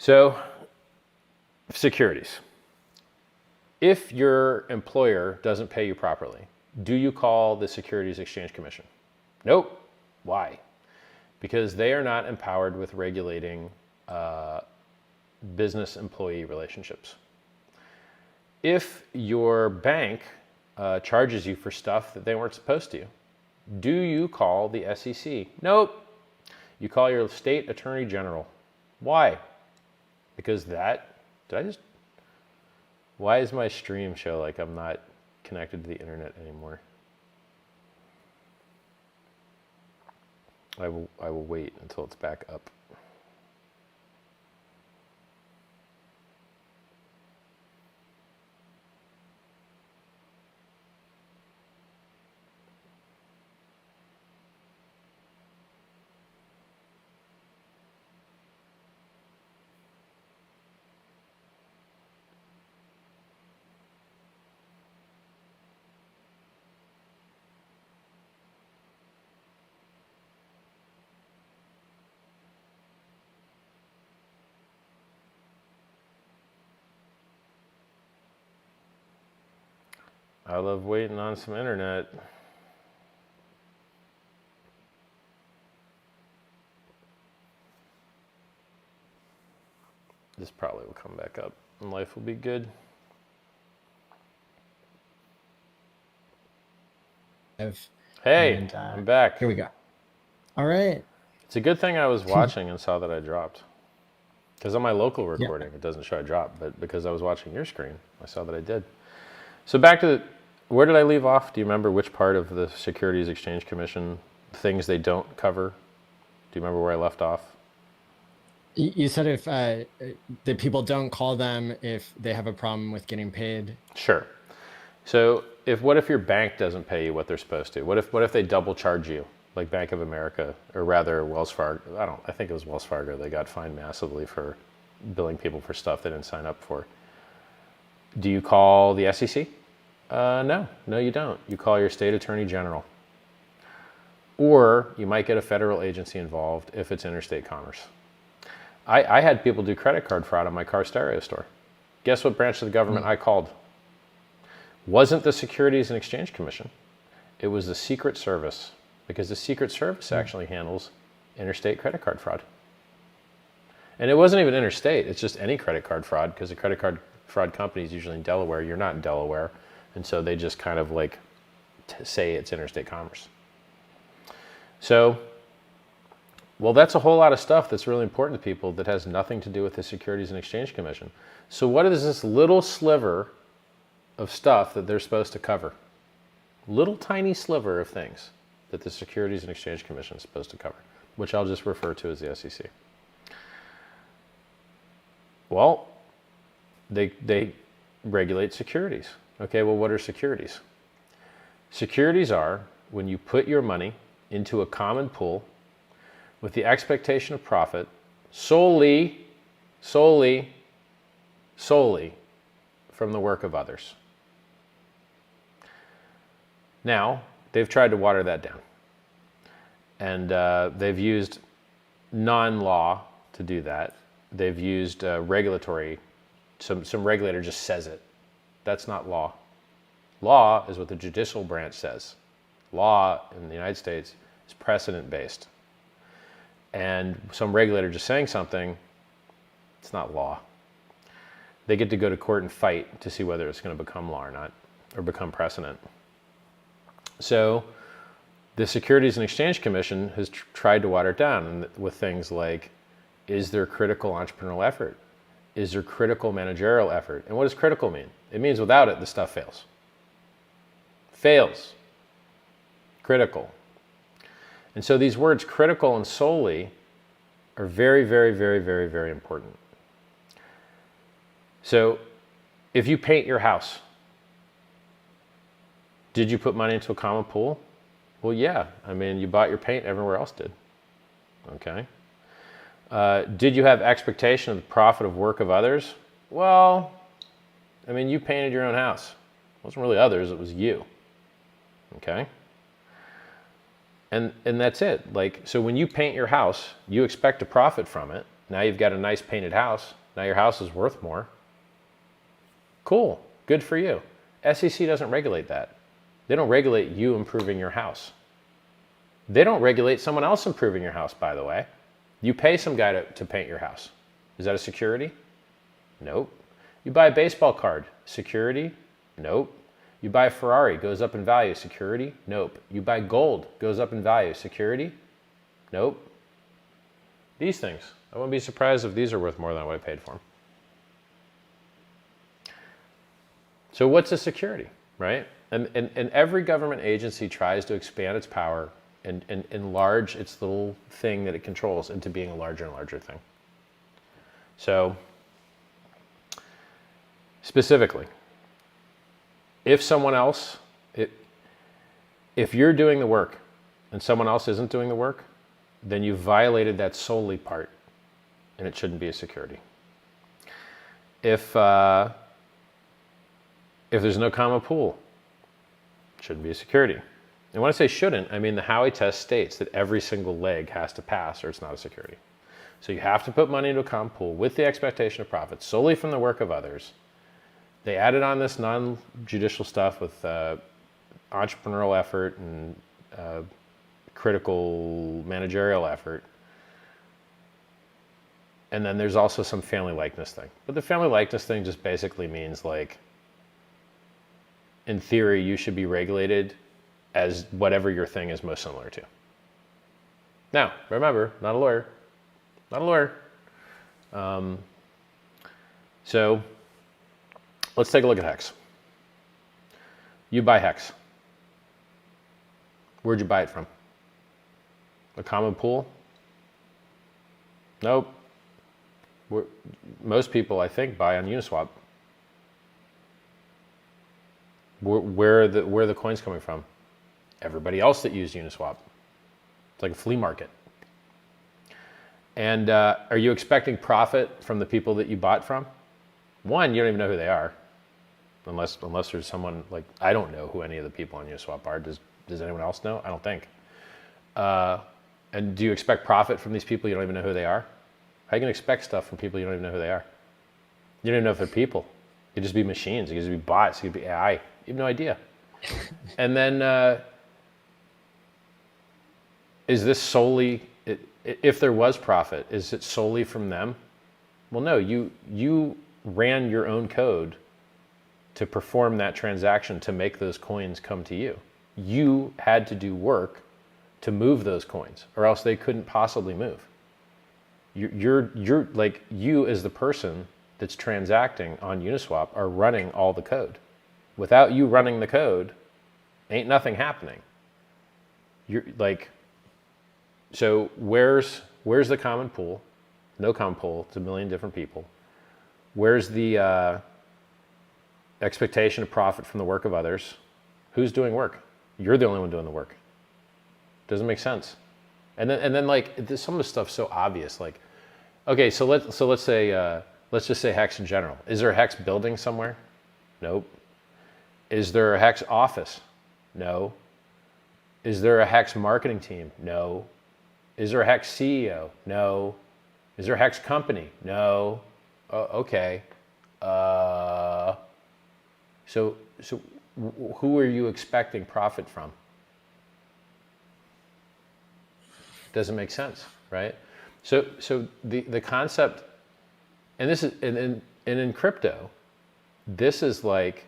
So, securities. If your employer doesn't pay you properly, do you call the Securities Exchange Commission? Nope. Why? Because they are not empowered with regulating business employee relationships. If your bank charges you for stuff that they weren't supposed to, do you call the SEC? Nope. You call your state attorney general. Why? Because why is my stream show like I'm not connected to the internet anymore? I will wait until it's back up. I love waiting on some internet. This probably will come back up and life will be good. Hey, and, I'm back. Here we go. All right. It's a good thing I was watching and saw that I dropped. Because on my local recording, it doesn't show I dropped, but because I was watching your screen, I saw that I did. So back to where did I leave off? Do you remember which part of the Securities Exchange Commission, things they don't cover? Do you remember where I left off? You said if the people don't call them if they have a problem with getting paid. Sure. So what if your bank doesn't pay you what they're supposed to? What if they double charge you, like Bank of America, or rather Wells Fargo? I think it was Wells Fargo. They got fined massively for billing people for stuff they didn't sign up for. Do you call the SEC? No, you don't. You call your state attorney general. Or you might get a federal agency involved if it's interstate commerce. I had people do credit card fraud on my car stereo store. Guess what branch of the government I called? Wasn't the Securities and Exchange Commission. It was the Secret Service, because the Secret Service actually handles interstate credit card fraud. And it wasn't even interstate, it's just any credit card fraud, because the credit card fraud company is usually in Delaware. You're not in Delaware. And so they just kind of like say it's interstate commerce. So, well, that's a whole lot of stuff that's really important to people that has nothing to do with the Securities and Exchange Commission. So what is this little sliver of stuff that they're supposed to cover? Little tiny sliver of things that the Securities and Exchange Commission is supposed to cover, which I'll just refer to as the SEC. Well, they regulate securities. Okay, well, what are securities? Securities are when you put your money into a common pool with the expectation of profit solely from the work of others. Now, they've tried to water that down. And they've used non-law to do that. They've used regulatory, some regulator just says it. That's not law. Law is what the judicial branch says. Law in the United States is precedent-based. And some regulator just saying something, it's not law. They get to go to court and fight to see whether it's going to become law or not, or become precedent. So the Securities and Exchange Commission has tried to water it down with things like, is there critical entrepreneurial effort? Is there critical managerial effort? And what does critical mean? It means without it, the stuff fails. Fails. Critical. And so these words critical and solely are very, very, very, very, very important. So if you paint your house, did you put money into a common pool? Well, yeah. I mean, you bought your paint, everywhere else did. Okay. Did you have expectation of the profit of work of others? Well, I mean, you painted your own house. It wasn't really others, it was you. Okay? And that's it. Like, so when you paint your house, you expect to profit from it, Now you've got a nice painted house. Now your house is worth more. Cool. Good for you. SEC doesn't regulate that. They don't regulate you improving your house. They don't regulate someone else improving your house, by the way. You pay some guy to paint your house. Is that a security? Nope. You buy a baseball card. Security? Nope. You buy a Ferrari, goes up in value. Security? Nope. You buy gold, goes up in value. Security? Nope. These things. I wouldn't be surprised if these are worth more than what I paid for them. So what's a security, right? And every government agency tries to expand its power and enlarge its little thing that it controls into being a larger and larger thing. So specifically, if someone else, if you're doing the work and someone else isn't doing the work, then you violated that solely part, and it shouldn't be a security. If there's no common pool, it shouldn't be a security. And when I say shouldn't, I mean the Howey test states that every single leg has to pass or it's not a security. So you have to put money into a common pool with the expectation of profit solely from the work of others. They added on this non-judicial stuff with entrepreneurial effort and critical managerial effort. And then there's also some family likeness thing. But the family likeness thing just basically means, like, in theory, you should be regulated as whatever your thing is most similar to. Now, remember, not a lawyer. Not a lawyer. So let's take a look at HEX. You buy HEX. Where'd you buy it from? A common pool? Nope. Most people, I think, buy on Uniswap. Where are the coins coming from? Everybody else that used Uniswap. It's like a flea market. And are you expecting profit from the people that you bought from? One, you don't even know who they are, unless there's someone, like, I don't know who any of the people on Uniswap are. Does anyone else know? I don't think. And do you expect profit from these people you don't even know who they are? How are you going to expect stuff from people you don't even know who they are? You don't even know if they're people. It could just be machines. It could just be bots. It could be AI. You have no idea. And then, is this solely, if there was profit, is it solely from them? Well, no, you ran your own code to perform that transaction to make those coins come to you. You had to do work to move those coins, or else they couldn't possibly move. You're like, you as the person that's transacting on Uniswap are running all the code. Without you running the code, ain't nothing happening. You're like, so where's the common pool? No common pool. It's a million different people. Where's the expectation of profit from the work of others? Who's doing work? You're the only one doing the work. Doesn't make sense. And then like, some of the stuff's so obvious. Like, okay, so let's just say HEX in general. Is there a HEX building somewhere? Nope. Is there a HEX office? No. Is there a HEX marketing team? No. Is there a HEX CEO? No. Is there a HEX company? No. Okay. So who are you expecting profit from? Doesn't make sense, right? So the concept, and this is, and in crypto, this is like,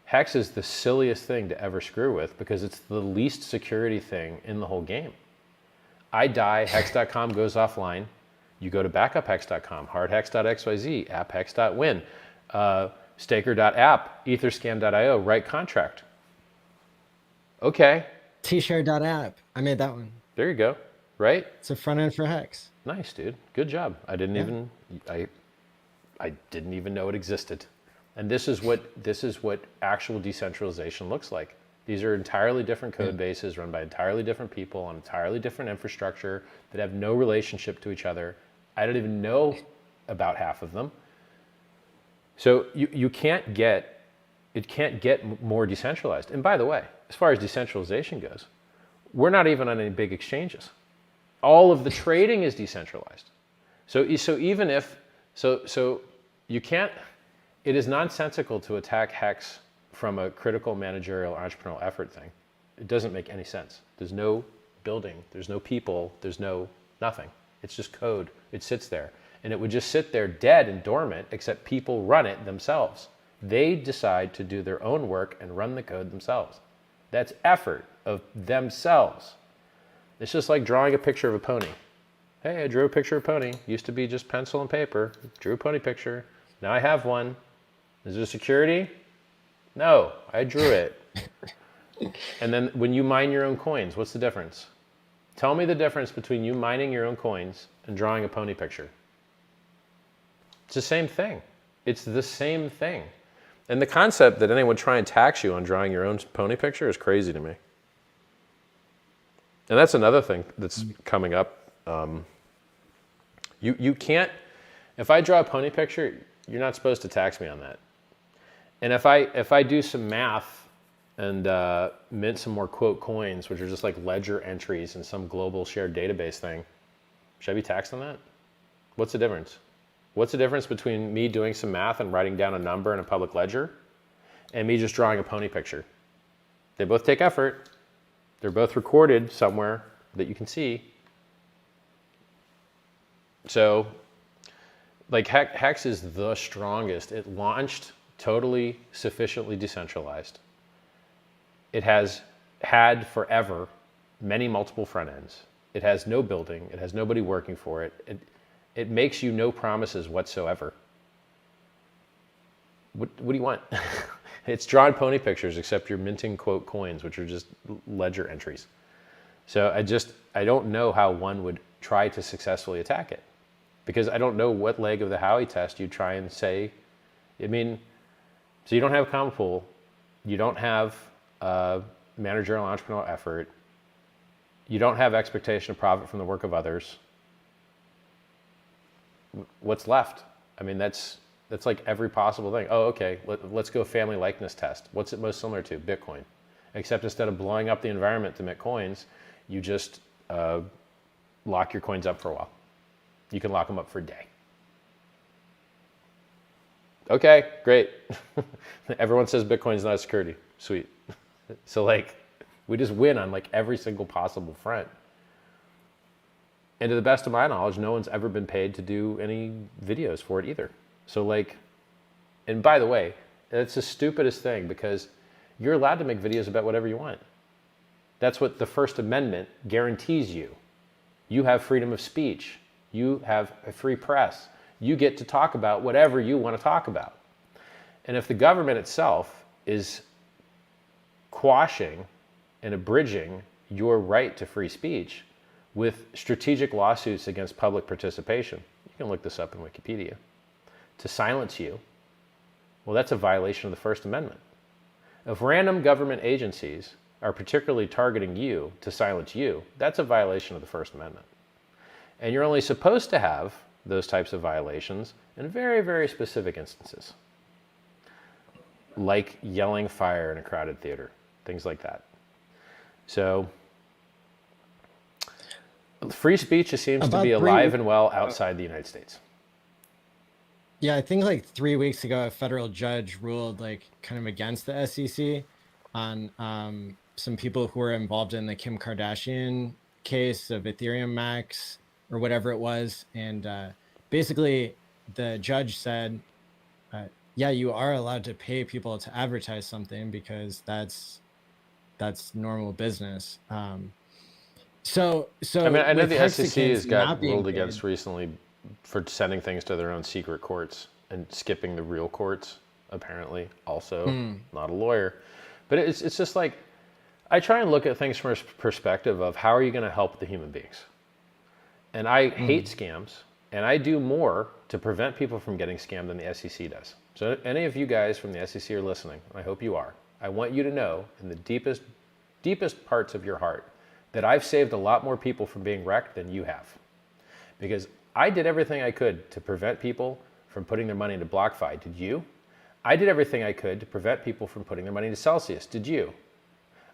HEX is the silliest thing to ever screw with because it's the least security thing in the whole game. I die, hex.com goes offline. You go to backuphex.com, hardhex.xyz, apphex.win, staker.app, etherscan.io, write contract. Okay. tshare.app. I made that one. There you go. Right? It's a front end for HEX. Nice, dude. Good job. I didn't even know it existed. And this is what actual decentralization looks like. These are entirely different code bases run by entirely different people on entirely different infrastructure that have no relationship to each other. I don't even know about half of them. So it can't get more decentralized. And by the way, as far as decentralization goes, we're not even on any big exchanges. All of the trading is decentralized. So even if, so you can't, it is nonsensical to attack HEX from a critical managerial entrepreneurial effort thing. It doesn't make any sense. There's no building, there's no people, there's no nothing. It's just code. It sits there. And it would just sit there dead and dormant, except people run it themselves. They decide to do their own work and run the code themselves. That's effort of themselves. It's just like drawing a picture of a pony. Hey, I drew a picture of a pony. Used to be just pencil and paper. Drew a pony picture. Now I have one. Is it security? No, I drew it. And then when you mine your own coins, what's the difference? Tell me the difference between you mining your own coins and drawing a pony picture. It's the same thing. It's the same thing. And the concept that anyone would try and tax you on drawing your own pony picture is crazy to me. And that's another thing that's coming up. You can't, if I draw a pony picture, you're not supposed to tax me on that. And if I do some math and mint some more quote coins, which are just like ledger entries in some global shared database thing, should I be taxed on that? What's the difference? What's the difference between me doing some math and writing down a number in a public ledger and me just drawing a pony picture? They both take effort. They're both recorded somewhere that you can see. So, like HEX is the strongest. It launched totally sufficiently decentralized. It has had forever many multiple front ends. It has no building. It has nobody working for it. It makes you no promises whatsoever. What do you want? It's drawn pony pictures, except you're minting quote coins, which are just ledger entries. So I don't know how one would try to successfully attack it, because I don't know what leg of the Howey test you try and say. I mean, so you don't have a common pool, you don't have managerial entrepreneurial effort, you don't have expectation of profit from the work of others. What's left? I mean, that's like every possible thing. Oh, okay, let's go family likeness test. What's it most similar to? Bitcoin. Except instead of blowing up the environment to mint coins, you just lock your coins up for a while. You can lock them up for a day. Okay, great. Everyone says Bitcoin's not a security. Sweet. So like, we just win on like every single possible front. And to the best of my knowledge, no one's ever been paid to do any videos for it either. So like, and by the way, it's the stupidest thing, because you're allowed to make videos about whatever you want. That's what the First Amendment guarantees you. You have freedom of speech. You have a free press. You get to talk about whatever you want to talk about. And if the government itself is quashing and abridging your right to free speech with strategic lawsuits against public participation, you can look this up in Wikipedia, to silence you, well, that's a violation of the First Amendment. If random government agencies are particularly targeting you to silence you, that's a violation of the First Amendment. And you're only supposed to have those types of violations in very, very specific instances, like yelling fire in a crowded theater, things like that. So free speech seems to be alive and well outside the United States. Yeah, I think like 3 weeks ago, a federal judge ruled like kind of against the SEC on some people who were involved in the Kim Kardashian case of Ethereum Max or whatever it was. And basically the judge said, yeah, you are allowed to pay people to advertise something because that's normal business. So I mean, I know the SEC Hexicans has got not being ruled paid- against recently for sending things to their own secret courts and skipping the real courts, apparently, also. Not a lawyer. But it's just like, I try and look at things from a perspective of how are you going to help the human beings? And I hate scams, and I do more to prevent people from getting scammed than the SEC does. So any of you guys from the SEC are listening, and I hope you are, I want you to know in the deepest parts of your heart that I've saved a lot more people from being wrecked than you have. Because I did everything I could to prevent people from putting their money into BlockFi. Did you? I did everything I could to prevent people from putting their money into Celsius. Did you?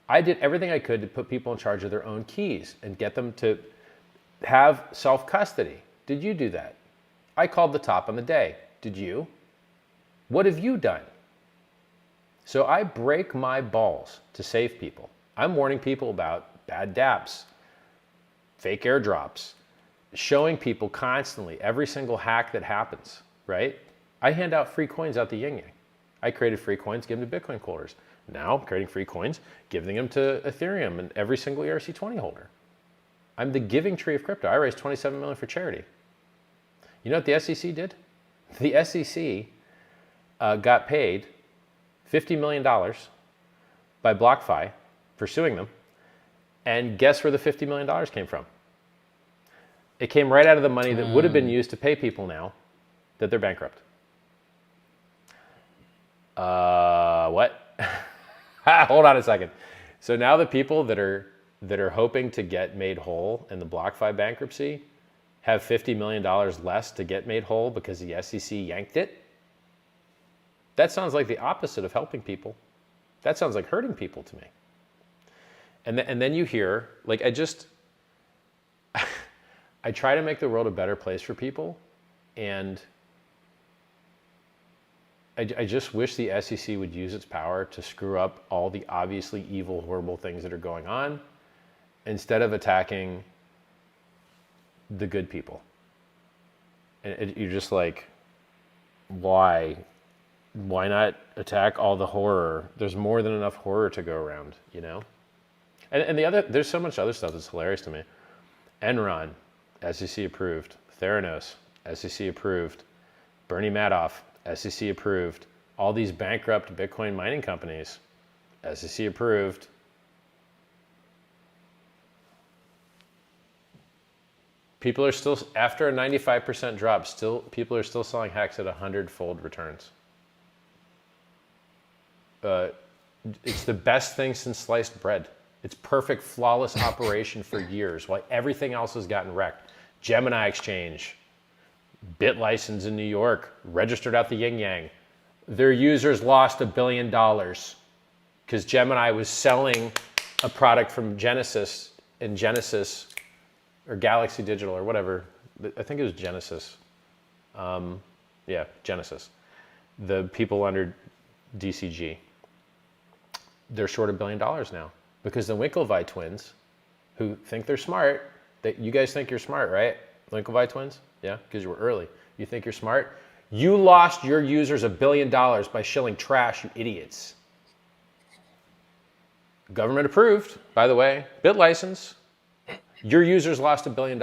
I did everything I could to put people in charge of their own keys and get them to have self-custody. Did you do that? I called the top on the day. Did you? What have you done? So I break my balls to save people. I'm warning people about bad dApps, fake airdrops, showing people constantly every single hack that happens, right? I hand out free coins out the yin yang. I created free coins, give them to Bitcoin holders. Now I'm creating free coins, giving them to Ethereum and every single ERC20 holder. I'm the giving tree of crypto. I raised $27 million for charity. You know what the SEC did? The SEC got paid $50 million by BlockFi for suing them. And guess where the $50 million came from? It came right out of the money that would have been used to pay people now that they're bankrupt. What? Hold on a second. So now the people that are hoping to get made whole in the BlockFi bankruptcy have $50 million less to get made whole because the SEC yanked it? That sounds like the opposite of helping people. That sounds like hurting people to me. And then you hear, like, I try to make the world a better place for people, and I just wish the SEC would use its power to screw up all the obviously evil, horrible things that are going on, instead of attacking the good people. And you're just like, why? Why not attack all the horror? There's more than enough horror to go around, you know? And there's so much other stuff that's hilarious to me. Enron, SEC approved. Theranos, SEC approved. Bernie Madoff, SEC approved. All these bankrupt Bitcoin mining companies, SEC approved. People are still, after a 95% drop, people are still selling HEX at 100-fold returns. It's the best thing since sliced bread. It's perfect, flawless operation for years, while everything else has gotten wrecked. Gemini Exchange, BitLicense in New York, registered out the yin yang. Their users lost $1 billion because Gemini was selling a product from Genesis, and Genesis, or Galaxy Digital, or whatever. I think it was Genesis. Yeah, Genesis. The people under DCG. They're short $1 billion now because the Winklevi twins, who think they're smart, you guys think you're smart, right? Winklevi twins? Yeah, because you were early. You think you're smart? You lost your users $1 billion by shilling trash, you idiots. Government approved, by the way, BitLicense. Your users lost $1 billion.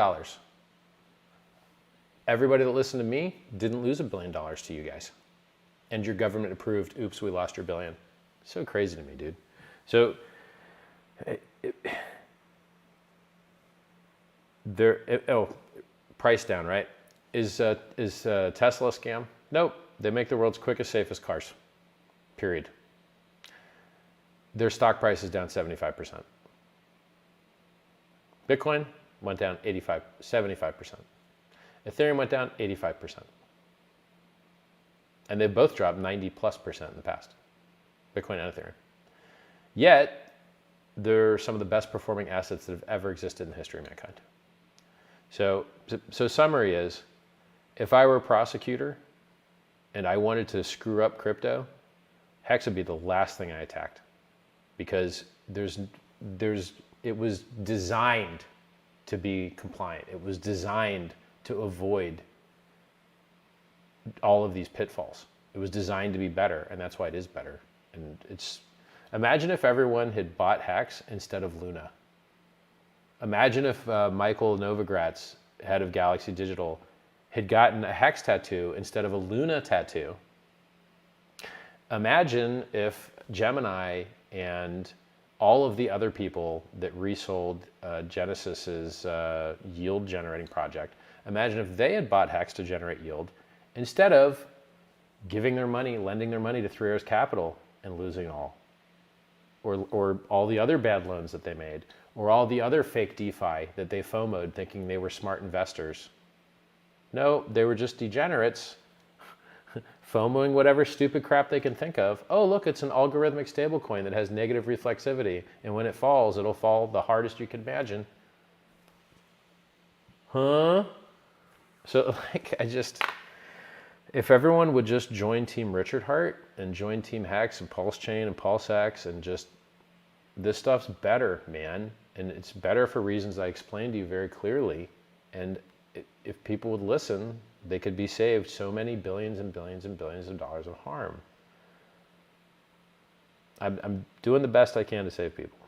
Everybody that listened to me didn't lose $1 billion to you guys. And your government approved, oops, we lost your billion. So crazy to me, dude. So price down, right? Is Tesla a scam? Nope. They make the world's quickest, safest cars. Period. Their stock price is down 75%. Bitcoin went down 75%. Ethereum went down 85%. And they both dropped 90+% in the past. Bitcoin and Ethereum. Yet, they're some of the best performing assets that have ever existed in the history of mankind. So summary is, if I were a prosecutor and I wanted to screw up crypto, HEX would be the last thing I attacked, because it was designed to be compliant. It was designed to avoid all of these pitfalls. It was designed to be better, and that's why it is better. And imagine if everyone had bought HEX instead of Luna. Imagine if Michael Novogratz, head of Galaxy Digital, had gotten a HEX tattoo instead of a Luna tattoo. Imagine if Gemini and all of the other people that resold Genesis's yield generating project, imagine if they had bought HEX to generate yield instead of giving their money, lending their money to Three Arrows Capital and losing all. Or all the other bad loans that they made, or all the other fake DeFi that they FOMO'd thinking they were smart investors. No, they were just degenerates FOMOing whatever stupid crap they can think of. Oh, look, it's an algorithmic stablecoin that has negative reflexivity, and when it falls, it'll fall the hardest you can imagine. Huh? So like, if everyone would just join Team Richard Hart and join Team HEX and PulseChain and PulseX and just, this stuff's better, man. And it's better for reasons I explained to you very clearly. And if people would listen, they could be saved so many billions and billions and billions of dollars of harm. I'm doing the best I can to save people.